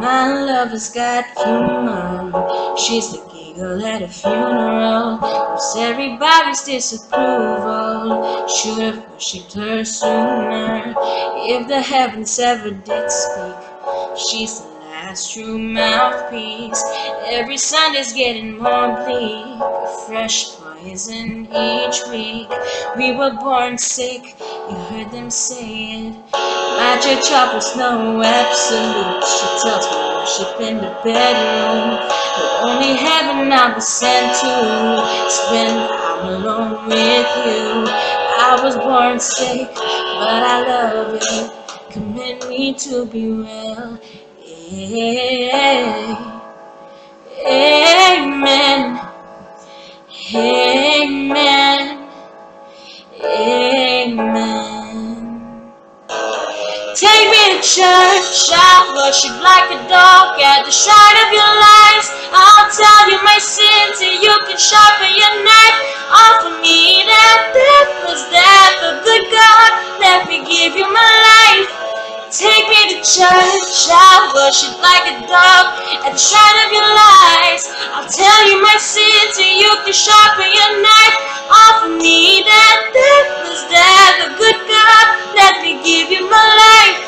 My lover's got humor. She's the giggle at a funeral. Who's everybody's disapproval. Should have worshipped her sooner. If the heavens ever did speak, she's the last true mouthpiece. Every Sunday's getting more bleak. A fresh poison each week. We were born sick, you heard them say it. My church offers no absolute. She tells me worship in the bedroom. The only heaven I was sent to. Spend time alone with you. I was born sick, but I love it. Commit me to be well. Amen. Amen. Amen. Take me to church, I'll worship like a dog at the shrine of your lies. I'll tell you my sins and you can sharpen your knife. Offer me that deathless death, a good God, let me give you my life. Take me to church, I'll worship like a dog at the shrine of your lies. I'll tell you my sins and you can sharpen your knife. Offer me that deathless death, a good God, let me give you my life.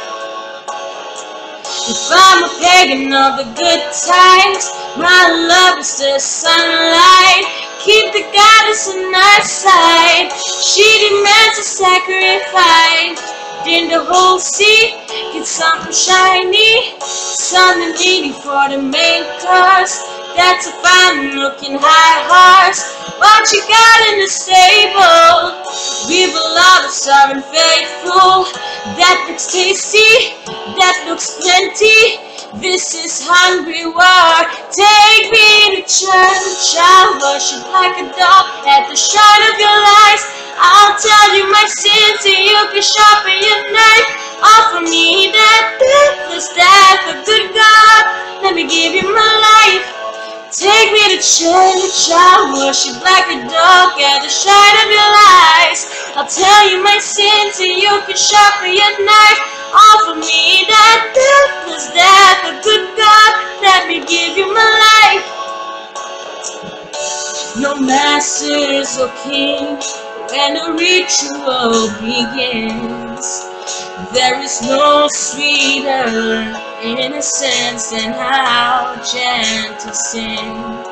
If I'm a pagan of the good times, my love is the sunlight. Keep the goddess on our side. She demands a sacrifice. In the whole sea, get something shiny, something needy for the main course. That's a fine looking high horse. What you got in the stable? We belong to sovereign faithful. That looks tasty, that looks plenty. This is hungry war. Take me to church, I'll worship like a dog at the shrine of your lies. I'll tell you my sins and you can sharpen your knife. Offer me that deathless death, a good God, let me give you my life. Take me to church, I'll worship like a dog at the shrine of your lies. I'll tell you my sins and you can sharpen your knife. Offer me that deathless death, a good God, let me give you my life. No masters or kings when the ritual begins. There is no sweeter innocence than how gentle sin.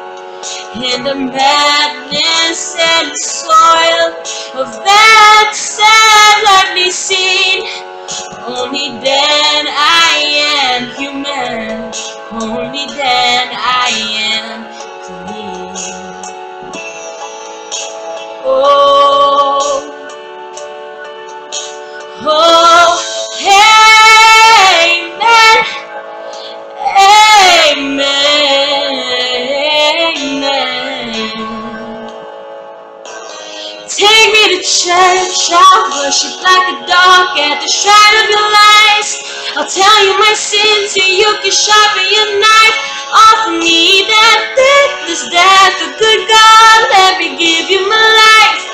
In the madness and the soil of that sad earthly scene, only then I am human, only then I am clean. Oh, amen, amen. Take me to church, I'll worship like a dog at the shrine of your lies. I'll tell you my sins and you can sharpen your knife. Offer me that deathless death, a good God, let me give you my life.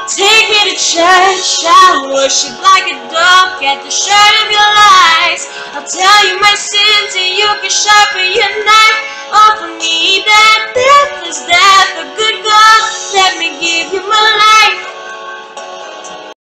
Take me to church, I'll worship like a dog at the shrine of your lies. I'll tell you my sins and you can sharpen your knife. Offer me that deathless death, a good God, let me give you my life.